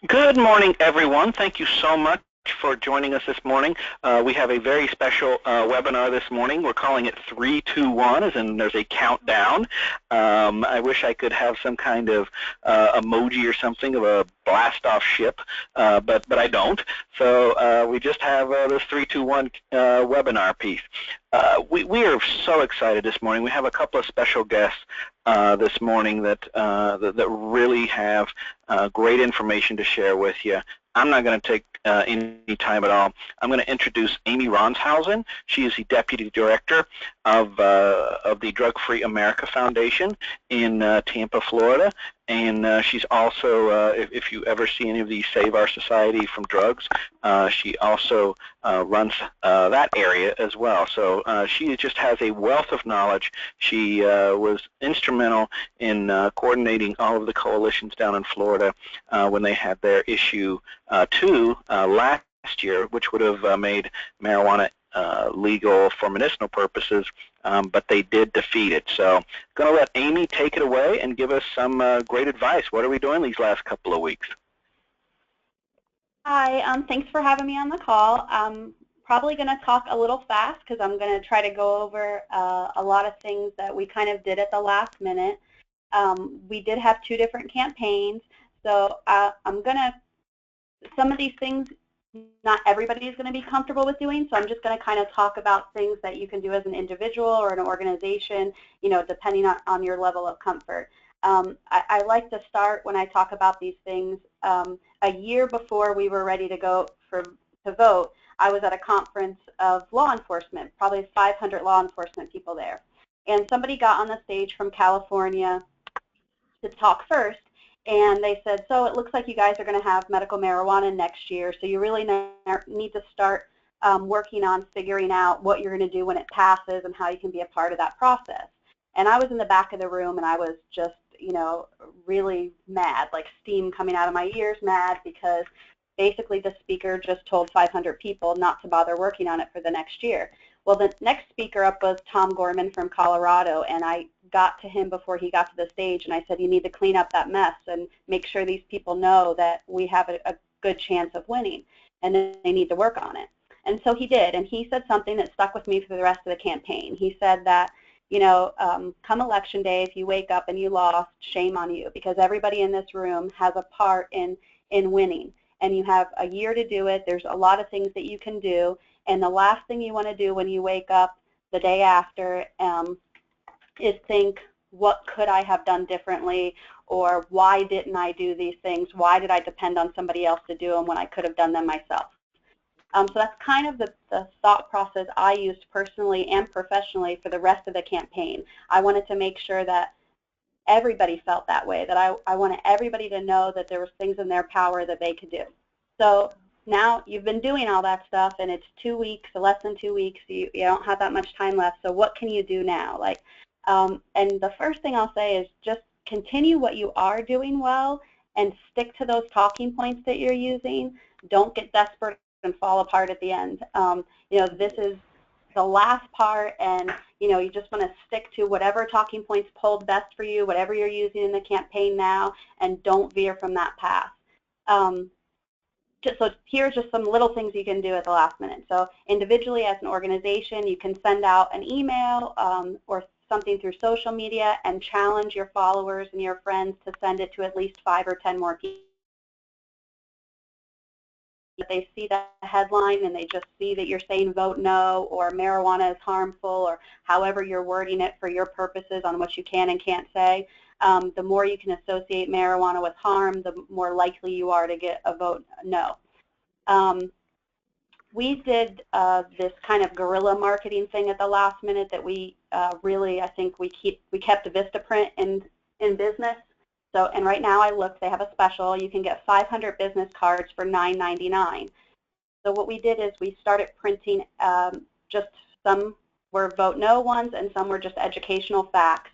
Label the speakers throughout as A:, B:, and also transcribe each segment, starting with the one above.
A: Good morning, everyone. Thank you so much for joining us this morning. We have a very special webinar this morning. We're calling it 3, 2, 1, as in there's a countdown. I wish I could have some kind of emoji or something of a blast-off ship, but I don't. So we just have this 3, 2, 1 webinar piece. We are so excited this morning. We have a couple of special guests this morning that really have great information to share with you. I'm not going to take any time at all. I'm going to introduce Amy Ronshausen. She is the Deputy Director of the Drug-Free America Foundation in Tampa, Florida. And she's also, if you ever see any of these Save Our Society from Drugs, she also runs that area as well. So she just has a wealth of knowledge. She was instrumental in coordinating all of the coalitions down in Florida when they had their issue 2 last year, which would have made marijuana legal for medicinal purposes, but they did defeat it. So I'm going to let Amy take it away and give us some great advice. What are we doing these last couple of weeks?
B: Hi, thanks for having me on the call. I'm probably going to talk a little fast because I'm going to try to go over a lot of things that we kind of did at the last minute. We did have 2 different campaigns, so I'm going to, some of these things not everybody is going to be comfortable with doing, so I'm just going to kind of talk about things that you can do as an individual or an organization, you know, depending on your level of comfort. I like to start when I talk about these things. A year before we were ready to go to vote, I was at a conference of law enforcement, probably 500 law enforcement people there. And somebody got on the stage from California to talk first, and they said, so it looks like you guys are going to have medical marijuana next year, so you really need to start working on figuring out what you're going to do when it passes and how you can be a part of that process. And I was in the back of the room, and I was just, you know, really mad, like steam coming out of my ears, mad because basically the speaker just told 500 people not to bother working on it for the next year. Well, the next speaker up was Tom Gorman from Colorado, and I got to him before he got to the stage, and I said, you need to clean up that mess and make sure these people know that we have a good chance of winning, and then they need to work on it. And so he did, and he said something that stuck with me for the rest of the campaign. He said that, you know, come election day, if you wake up and you lost, shame on you, because everybody in this room has a part in winning, and you have a year to do it. There's a lot of things that you can do, and the last thing you want to do when you wake up the day after is think, what could I have done differently, or why didn't I do these things? Why did I depend on somebody else to do them when I could have done them myself? So that's kind of the thought process I used personally and professionally for the rest of the campaign. I wanted to make sure that everybody felt that way, that I wanted everybody to know that there was things in their power that they could do. So now you've been doing all that stuff, and it's 2 weeks, less than 2 weeks. You don't have that much time left. So what can you do now? Like, and the first thing I'll say is just continue what you are doing well and stick to those talking points that you're using. Don't get desperate and fall apart at the end. You know, this is the last part, and you know, you just want to stick to whatever talking points pulled best for you, whatever you're using in the campaign now, and don't veer from that path. So here's just some little things you can do at the last minute. So individually, as an organization, you can send out an email or something through social media and challenge your followers and your friends to send it to at least 5 or 10 more people. They see the headline and they just see that you're saying vote no, or marijuana is harmful, or however you're wording it for your purposes on what you can and can't say. The more you can associate marijuana with harm, the more likely you are to get a vote no. We did this kind of guerrilla marketing thing at the last minute that we really, I think we kept Vistaprint in business. So, and right now I looked, they have a special. You can get 500 business cards for $9.99. So what we did is we started printing, just some were vote no ones and some were just educational facts,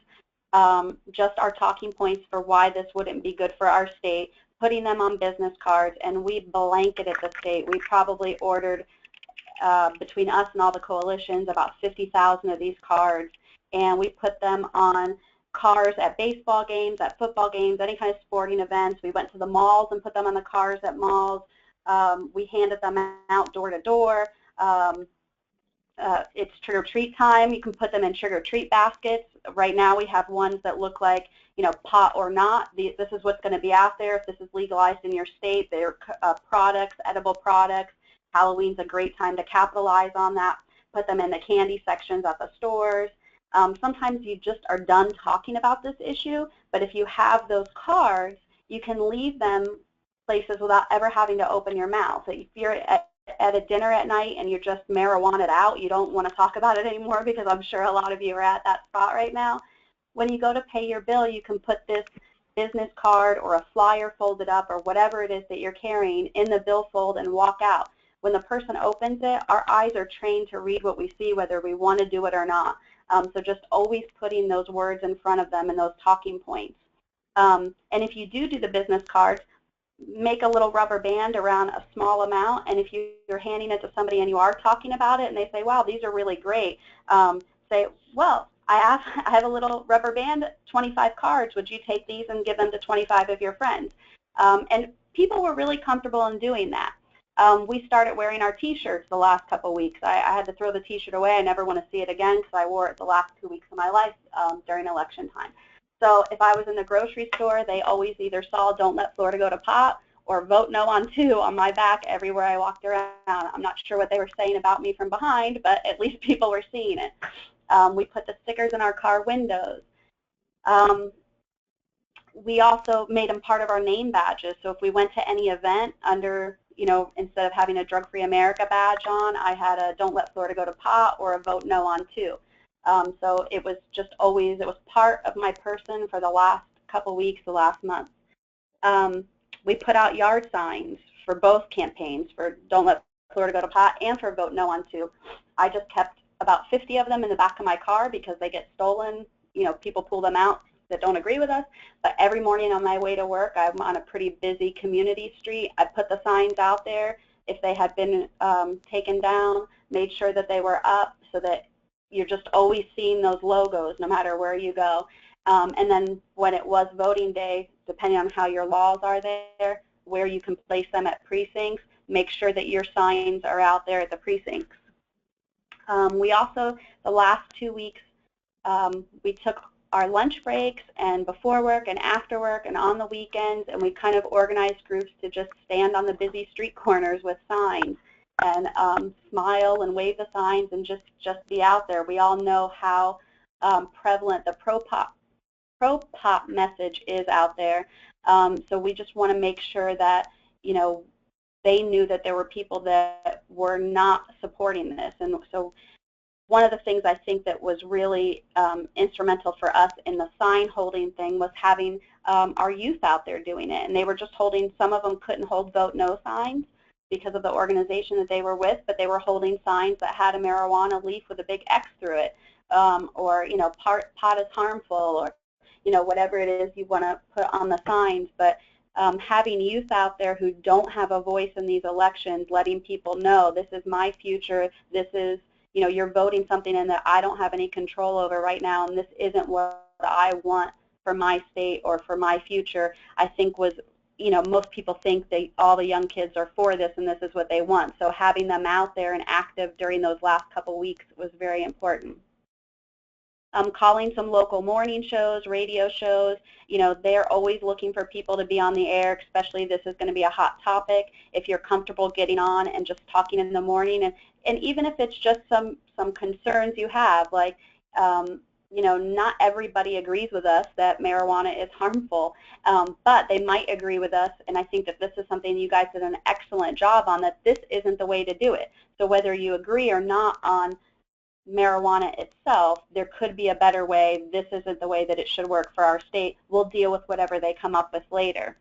B: just our talking points for why this wouldn't be good for our state, putting them on business cards, and we blanketed the state. We probably ordered, between us and all the coalitions, about 50,000 of these cards, and we put them on cars at baseball games, at football games, any kind of sporting events. We went to the malls and put them on the cars at malls. We handed them out door to door. It's trick-or-treat time. You can put them in trick-or-treat baskets. Right now we have ones that look like, you know, pot or not. This is what's going to be out there if this is legalized in your state. They're products, edible products. Halloween's a great time to capitalize on that. Put them in the candy sections at the stores. Sometimes you just are done talking about this issue, but if you have those cards, you can leave them places without ever having to open your mouth. So if you're at a dinner at night and you're just marijuana'd out, you don't want to talk about it anymore, because I'm sure a lot of you are at that spot right now. When you go to pay your bill, you can put this business card or a flyer folded up or whatever it is that you're carrying in the billfold and walk out. When the person opens it, our eyes are trained to read what we see, whether we want to do it or not. So just always putting those words in front of them and those talking points. And if you do the business cards, make a little rubber band around a small amount, and if you're handing it to somebody and you are talking about it and they say, wow, these are really great, say, well, I have a little rubber band, 25 cards, would you take these and give them to 25 of your friends? And people were really comfortable in doing that. We started wearing our t-shirts the last couple weeks. I had to throw the t-shirt away. I never want to see it again because I wore it the last 2 weeks of my life during election time. So if I was in the grocery store, they always either saw "Don't Let Florida Go to Pot" or "Vote No on 2" on my back everywhere I walked around. I'm not sure what they were saying about me from behind, but at least people were seeing it. We put the stickers in our car windows. We also made them part of our name badges. So if we went to any event under, you know, instead of having a Drug-Free America badge on, I had a "Don't Let Florida Go to Pot" or a "Vote No on 2." So it was just always, it was part of my person for the last couple weeks, the last month. We put out yard signs for both campaigns, for "Don't Let Florida Go to Pot" and for "Vote No on 2." I just kept about 50 of them in the back of my car because they get stolen. You know, people pull them out that don't agree with us. But every morning on my way to work, I'm on a pretty busy community street. I put the signs out there. If they had been taken down, made sure that they were up so that you're just always seeing those logos no matter where you go. And then when it was voting day, depending on how your laws are there, where you can place them at precincts, make sure that your signs are out there at the precincts. We also, the last 2 weeks, we took our lunch breaks and before work and after work and on the weekends, and we kind of organized groups to just stand on the busy street corners with signs and smile and wave the signs and just be out there. We all know how prevalent the pro-pop message is out there. So we just want to make sure that, you know, they knew that there were people that were not supporting this. And so one of the things I think that was really instrumental for us in the sign holding thing was having our youth out there doing it. And they were just holding, some of them couldn't hold "Vote No" signs because of the organization that they were with, but they were holding signs that had a marijuana leaf with a big X through it, or, you know, pot is harmful, or, you know, whatever it is you want to put on the signs. But having youth out there who don't have a voice in these elections, letting people know this is my future, this is, you know, you're voting something in that I don't have any control over right now, and this isn't what I want for my state or for my future, I think was, you know, most people think all the young kids are for this and this is what they want. So having them out there and active during those last couple weeks was very important. Calling some local morning shows, radio shows, you know, they're always looking for people to be on the air, especially this is going to be a hot topic. If you're comfortable getting on and just talking in the morning, and even if it's just some concerns you have, like, you know, not everybody agrees with us that marijuana is harmful, but they might agree with us, and I think that this is something you guys did an excellent job on, that this isn't the way to do it. So whether you agree or not on marijuana itself, there could be a better way. This isn't the way that it should work for our state. We'll deal with whatever they come up with later.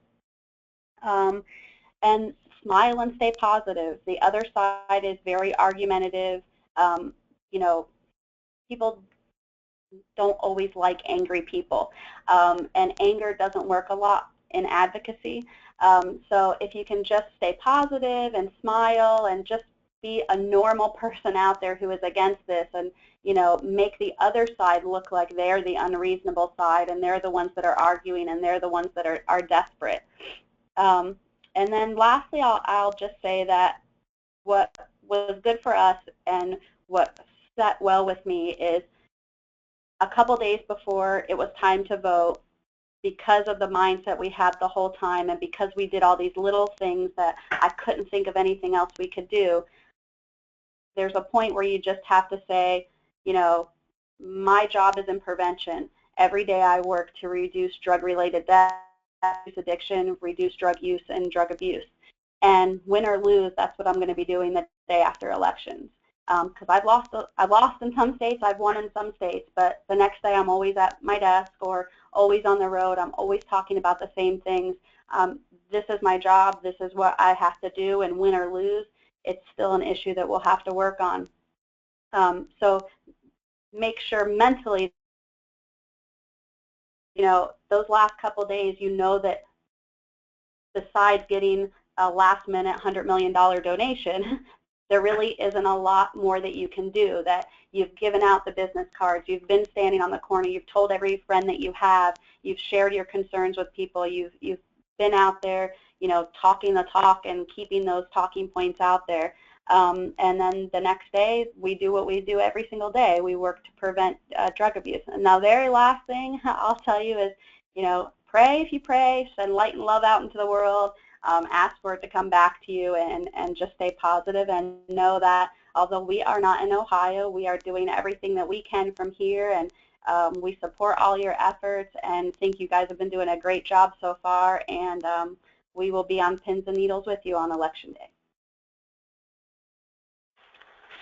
B: And smile and stay positive. The other side is very argumentative. You know, people don't always like angry people, and anger doesn't work a lot in advocacy. So if you can just stay positive and smile and just be a normal person out there who is against this and, you know, make the other side look like they're the unreasonable side and they're the ones that are arguing and they're the ones that are desperate. And then lastly, I'll just say that what was good for us and what set well with me is a couple days before it was time to vote, because of the mindset we had the whole time and because we did all these little things that I couldn't think of anything else we could do, there's a point where you just have to say, you know, my job is in prevention. Every day I work to reduce drug-related death, addiction, reduce drug use, and drug abuse. And win or lose, that's what I'm going to be doing the day after elections. Because I've lost in some states, I've won in some states, but the next day I'm always at my desk or always on the road. I'm always talking about the same things. This is my job. This is what I have to do, and win or lose, it's still an issue that we'll have to work on. So make sure mentally, you know, those last couple days, you know that besides getting a last-minute $100 million donation, there really isn't a lot more that you can do, that you've given out the business cards, you've been standing on the corner, you've told every friend that you have, you've shared your concerns with people, you've been out there, you know, talking the talk and keeping those talking points out there. And then the next day, we do what we do every single day. We work to prevent drug abuse. And now, the very last thing I'll tell you is, you know, pray if you pray, send light and love out into the world. Ask for it to come back to you, and just stay positive and know that although we are not in Ohio, we are doing everything that we can from here, and we support all your efforts and think you guys have been doing a great job so far, and we will be on pins and needles with you on Election Day.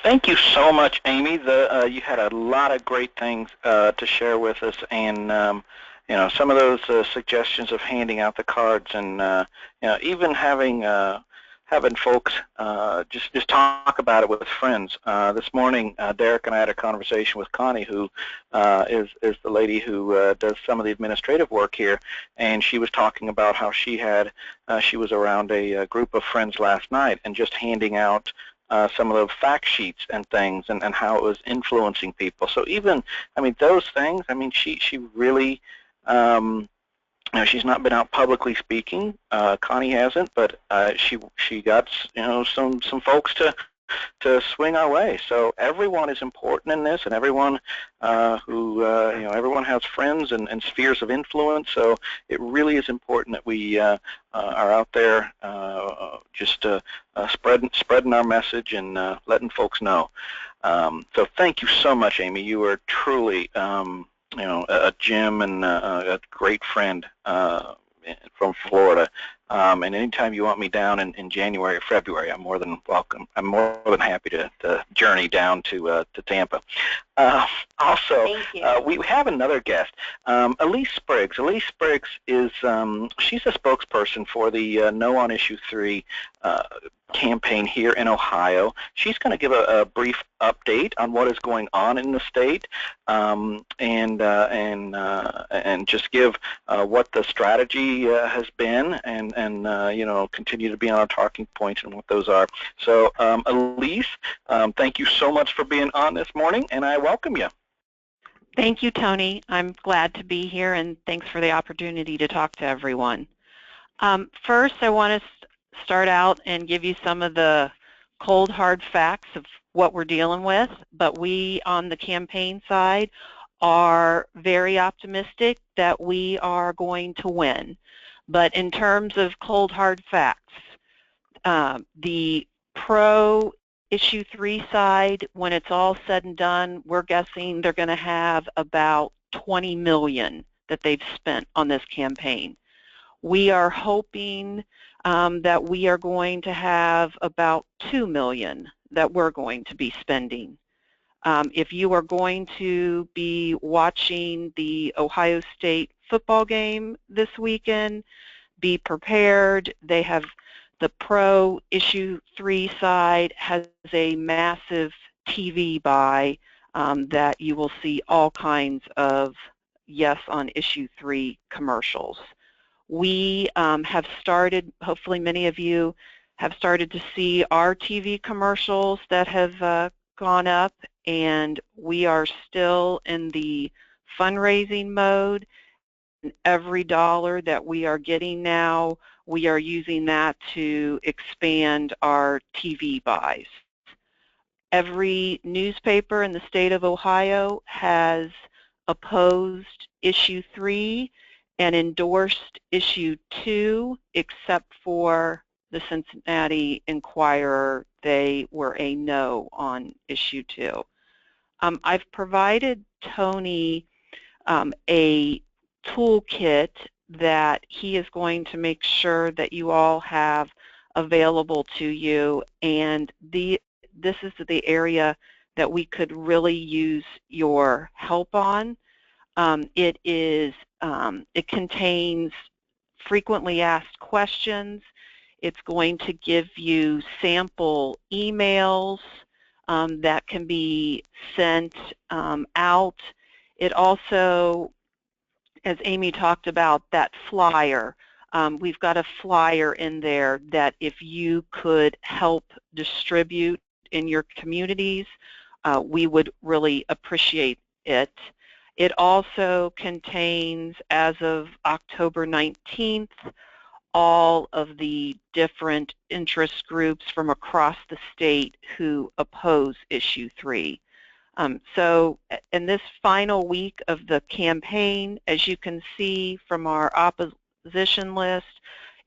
A: Thank you so much, Amy. You had a lot of great things to share with us, and you know, some of those suggestions of handing out the cards, and you know, even having folks just talk about it with friends. This morning, Derek and I had a conversation with Connie, who is the lady who does some of the administrative work here, and she was talking about how she was around a group of friends last night and just handing out some of the fact sheets and things, and how it was influencing people. So even, I mean, those things, I mean, she really, you know, she's not been out publicly speaking. Connie hasn't, but she got, you know, some folks to swing our way. So everyone is important in this, and everyone who you know, everyone has friends and spheres of influence. So it really is important that we are out there just spreading our message and letting folks know. So thank you so much, Amy. You are truly you know, a gem and a great friend from Florida. And anytime you want me down in January or February, I'm more than welcome. I'm more than happy to journey down to Tampa. Also, we have another guest, Elise Spriggs. Elise Spriggs is she's a spokesperson for the No on Issue 3 campaign here in Ohio. She's going to give a brief update on what is going on in the state, and just give what the strategy has been, and you know, continue to be on our talking points and what those are. So, Elise, thank you so much for being on this morning, and I welcome you.
C: Thank you, Tony. I'm glad to be here, and thanks for the opportunity to talk to everyone. First, I want to start out and give you some of the cold, hard facts of what we're dealing with, but we on the campaign side are very optimistic that we are going to win. But in terms of cold, hard facts, the pro Issue 3 side, when it's all said and done, we're guessing they're going to have about $20 million that they've spent on this campaign. We are hoping that we are going to have about $2 million that we're going to be spending. If you are going to be watching the Ohio State football game this weekend, be prepared. They have the pro Issue 3 side has a massive TV buy that you will see all kinds of Yes on Issue 3 commercials. We have started, hopefully many of you have started to see our TV commercials that have gone up, and we are still in the fundraising mode. And every dollar that we are getting now, we are using that to expand our TV buys. Every newspaper in the state of Ohio has opposed issue 3 and endorsed issue 2, except for the Cincinnati Enquirer. They were a no on issue 2. I've provided Tony a toolkit that he is going to make sure that you all have available to you, and this is the area that we could really use your help on. It contains frequently asked questions. It's going to give you sample emails that can be sent out. It also, as Amy talked about, that flyer. We've got a flyer in there that if you could help distribute in your communities, we would really appreciate it. It also contains, as of October 19th, all of the different interest groups from across the state who oppose issue 3. So in this final week of the campaign, as you can see from our opposition list,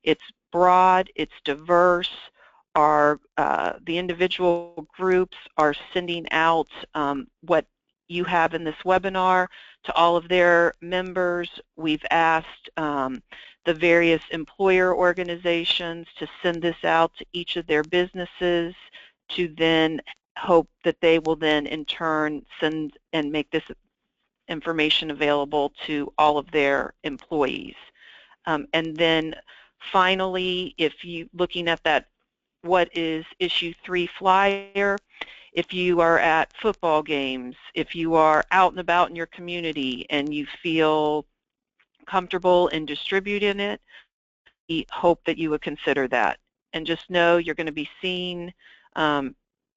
C: it's broad, it's diverse. The individual groups are sending out what you have in this webinar to all of their members. We've asked the various employer organizations to send this out to each of their businesses to then hope that they will then in turn send and make this information available to all of their employees. And then finally, if you looking at that what is issue 3 flyer, if you are at football games, if you are out and about in your community and you feel comfortable in distributing it, we hope that you would consider that. And just know you're going to be seeing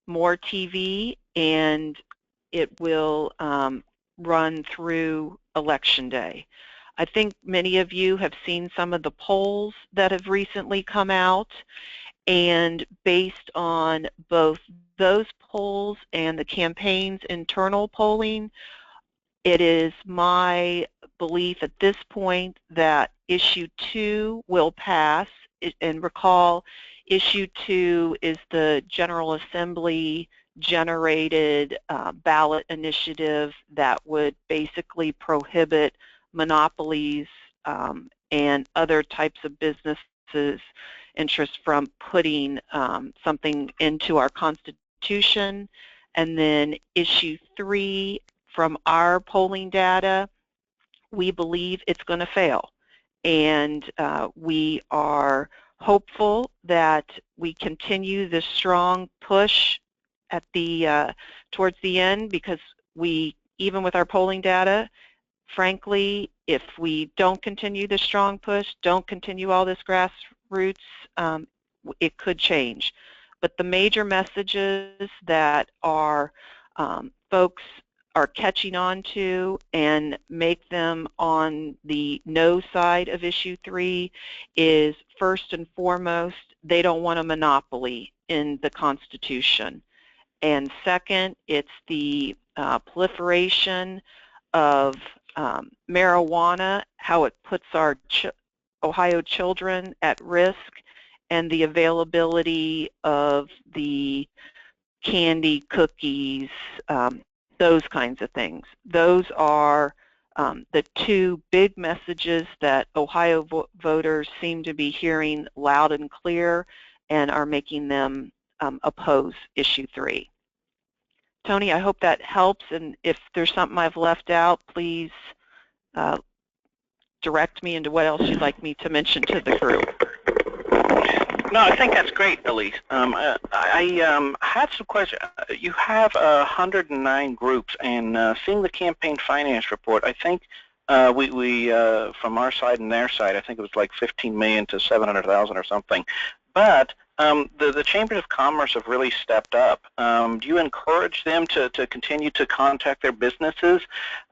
C: more TV, and it will run through Election Day. I think many of you have seen some of the polls that have recently come out, and based on both those polls and the campaign's internal polling, it is my belief at this point that issue 2 will pass. And recall, issue 2 is the General Assembly generated ballot initiative that would basically prohibit monopolies and other types of businesses' interest from putting something into our Constitution. And then issue 3, from our polling data, we believe it's going to fail. And we are hopeful that we continue this strong push at the towards the end, because we, even with our polling data, frankly, if we don't continue the strong push, don't continue all this grassroots, it could change. But the major messages that our folks are catching on to and make them on the no side of issue 3 is, first and foremost, they don't want a monopoly in the Constitution. And second, it's the proliferation of marijuana, how it puts our Ohio children at risk, and the availability of the candy, cookies, those kinds of things. Those are the 2 big messages that Ohio voters seem to be hearing loud and clear and are making them oppose issue 3. Tony, I hope that helps, and if there's something I've left out, please direct me into what else you'd like me to mention to the group.
A: No, I think that's great, Elise. I had some questions. You have 109 groups, and seeing the campaign finance report, I think we from our side and their side, I think it was like 15 million to 700,000 or something. But the Chambers of Commerce have really stepped up. Do you encourage them to continue to contact their businesses?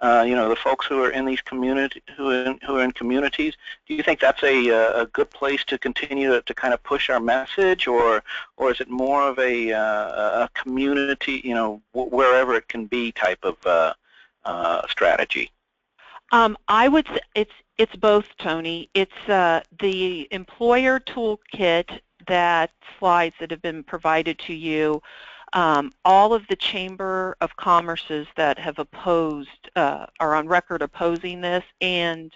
A: The folks who are in these communities, who are in communities. Do you think that's a good place to continue to kind of push our message, or is it more of a community, wherever it can be type of strategy?
C: I would say it's both, Tony. It's the employer toolkit, that slides that have been provided to you. All of the Chamber of Commerces that have opposed, are on record opposing this, and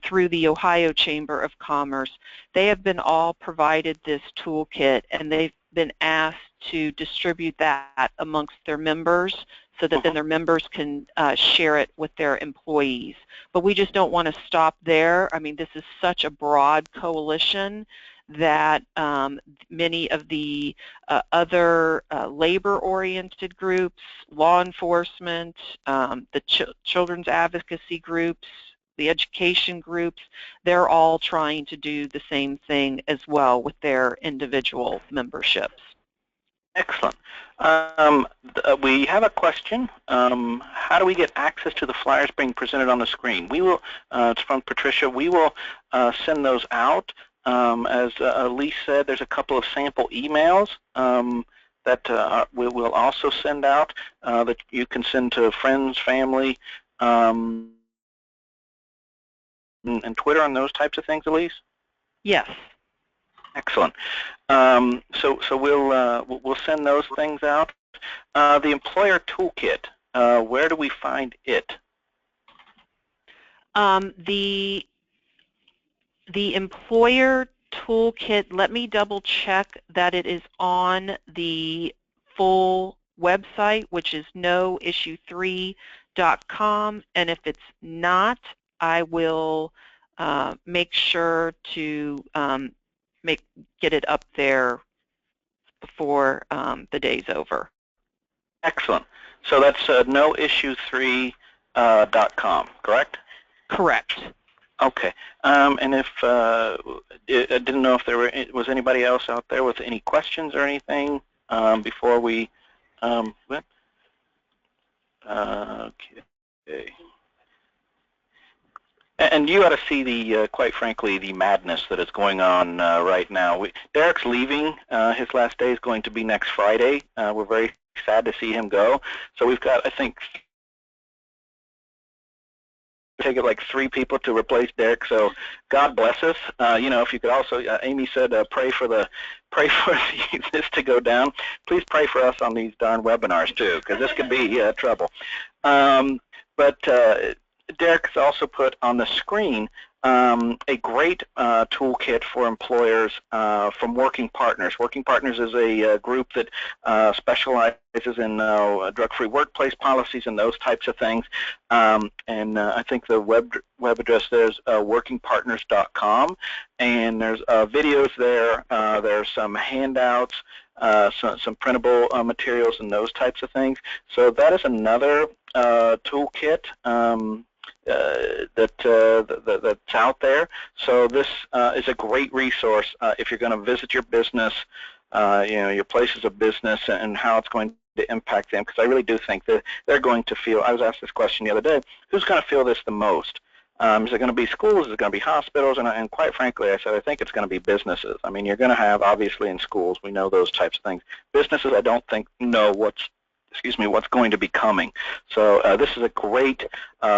C: through the Ohio Chamber of Commerce, they have been all provided this toolkit, and they've been asked to distribute that amongst their members, so that then their members can share it with their employees. But we just don't want to stop there. I mean, this is such a broad coalition that many of the other labor-oriented groups, law enforcement, the children's advocacy groups, the education groups, they're all trying to do the same thing as well with their individual memberships.
A: Excellent. We have a question. How do we get access to the flyers being presented on the screen? We will, it's from Patricia, we will send those out. As Elise said, there's a couple of sample emails that we will also send out that you can send to friends, family, and Twitter and those types of things, Elise?
C: Yes.
A: Excellent. So we'll send those things out. The employer toolkit, where do we find it?
C: The employer toolkit, let me double check that it is on the full website, which is noissue3.com, and if it's not, I will make sure to get it up there before the day's over.
A: Excellent. So that's noissue3.com, correct?
C: Correct.
A: Okay. And if I didn't know if there was anybody else out there with any questions or anything before we went. Okay. And you ought to see the, quite frankly, the madness that is going on right now. Derek's leaving. His last day is going to be next Friday. We're very sad to see him go. So we've got, I think, take it like 3 people to replace Derek. So God bless us. If you could also, Amy said, pray for this to go down. Please pray for us on these darn webinars too, because this could be trouble. But Derek has also put on the screen a great toolkit for employers from Working Partners. Working Partners is a group that specializes in drug-free workplace policies and those types of things. And I think the web address there is workingpartners.com. And there's videos there. There's some handouts, some printable materials and those types of things. So that is another toolkit that's out there. So this is a great resource if you're going to visit your business, your places of business, and how it's going to impact them. Because I really do think that they're going to feel. I was asked this question the other day: who's going to feel this the most? Is it going to be schools? Is it going to be hospitals? And quite frankly, I said I think it's going to be businesses. I mean, you're going to have, obviously, in schools, we know those types of things. Businesses, I don't think know what's going to be coming. So this is a great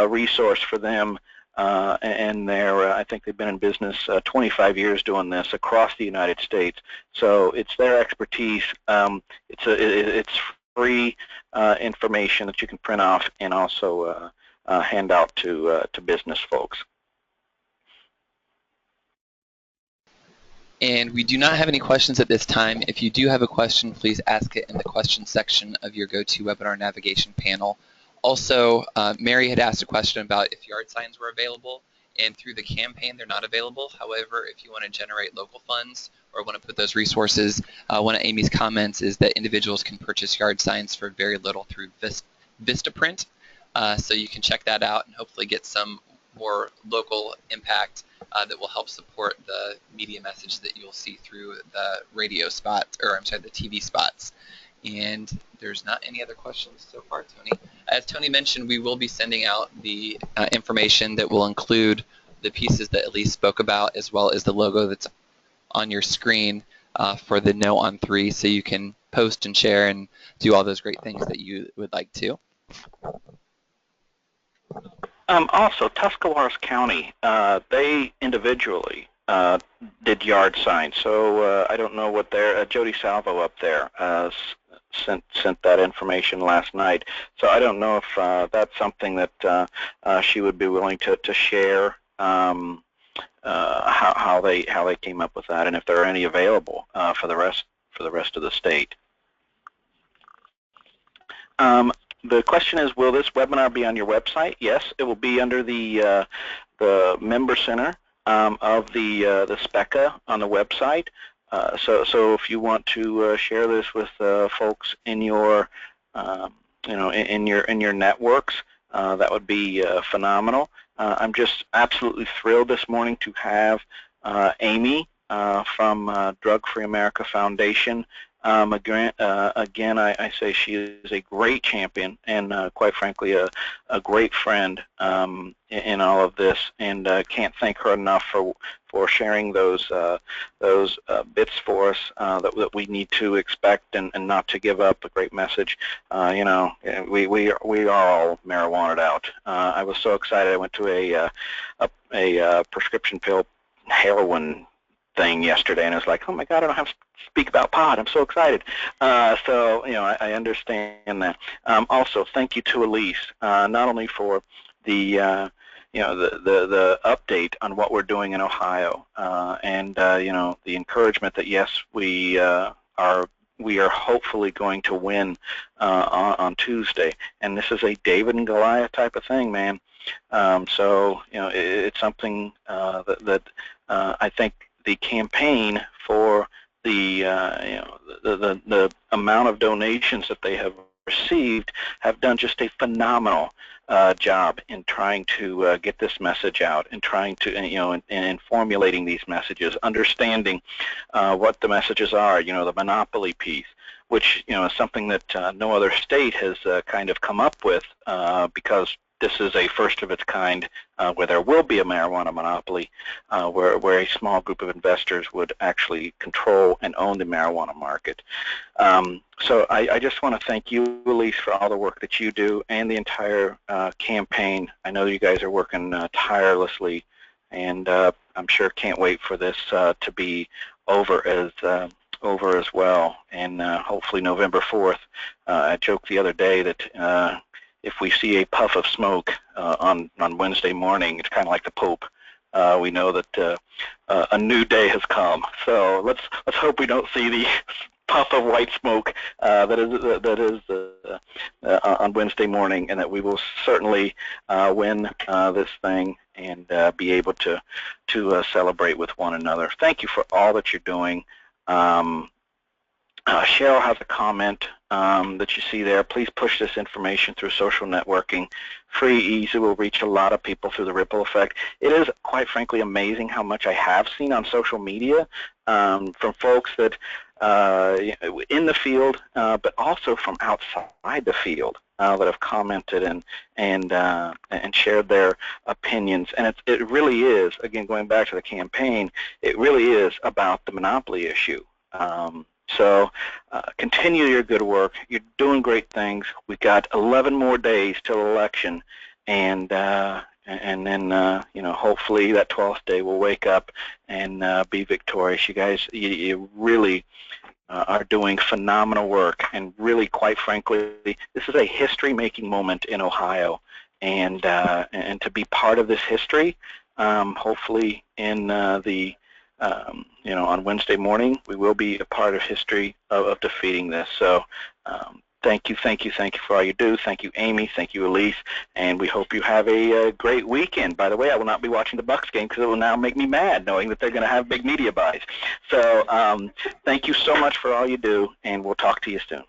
A: resource for them, and I think they've been in business 25 years doing this across the United States. So it's their expertise. It's free information that you can print off and also hand out to business folks.
D: And we do not have any questions at this time. If you do have a question, please ask it in the question section of your GoToWebinar navigation panel. Also, Mary had asked a question about if yard signs were available, and through the campaign they're not available. However, if you want to generate local funds or want to put those resources, one of Amy's comments is that individuals can purchase yard signs for very little through Vistaprint. So you can check that out and hopefully get some more local impact that will help support the media message that you'll see through the radio spots, or I'm sorry, the TV spots. And there's not any other questions so far, Tony. As Tony mentioned, we will be sending out the information that will include the pieces that Elise spoke about, as well as the logo that's on your screen for the No on 3, so you can post and share and do all those great things that you would like to.
A: Also, Tuscarawas County, they individually did yard signs, so I don't know what their Jody Salvo up there sent that information last night. So I don't know if that's something that she would be willing to share how they came up with that, and if there are any available for the rest of the state. The question is, will this webinar be on your website? Yes, it will be under the Member Center of the SPECA on the website. So if you want to share this with folks in your in your networks, that would be phenomenal. I'm just absolutely thrilled this morning to have Amy from Drug Free America Foundation. Again, I say she is a great champion and, quite frankly, a great friend in all of this, and can't thank her enough for sharing those bits for us that we need to expect and not to give up. A great message. We are all marijuanaed out. I was so excited. I went to a prescription pill heroin thing yesterday, and I was like, oh my God, I don't have to speak about pot. I'm so excited. So I understand that. Also, thank you to Elise, not only for the the update on what we're doing in Ohio, and the encouragement that yes, we are hopefully going to win on Tuesday, and this is a David and Goliath type of thing, man. So it's something that I think the campaign for the amount of donations that they have received have done just a phenomenal job in trying to get this message out, and trying to in formulating these messages, understanding what the messages are. The monopoly piece, which is something that no other state has kind of come up with, because this is a first of its kind, where there will be a marijuana monopoly, where a small group of investors would actually control and own the marijuana market. So I just want to thank you, Elise, for all the work that you do and the entire campaign. I know you guys are working tirelessly, and I'm sure can't wait for this to be over as well. And hopefully November 4th. I joked the other day that if we see a puff of smoke on Wednesday morning, it's kind of like the Pope. We know that a new day has come. So let's hope we don't see the puff of white smoke that is on Wednesday morning, and that we will certainly win this thing and be able to celebrate with one another. Thank you for all that you're doing. Cheryl has a comment that you see there. Please push this information through social networking. Free, easy, will reach a lot of people through the ripple effect. It is, quite frankly, amazing how much I have seen on social media from folks that in the field, but also from outside the field that have commented and shared their opinions. And it really is, again, going back to the campaign, it really is about the monopoly issue. So continue your good work. You're doing great things. We've got 11 more days till election, and then hopefully that 12th day we'll wake up and be victorious. You guys, you really are doing phenomenal work, and really, quite frankly, this is a history-making moment in Ohio, and to be part of this history, hopefully in on Wednesday morning, we will be a part of history of defeating this. So thank you for all you do. Thank you, Amy. Thank you, Elise. And we hope you have a great weekend. By the way, I will not be watching the Bucks game because it will now make me mad knowing that they're going to have big media buys. So thank you so much for all you do, and we'll talk to you soon.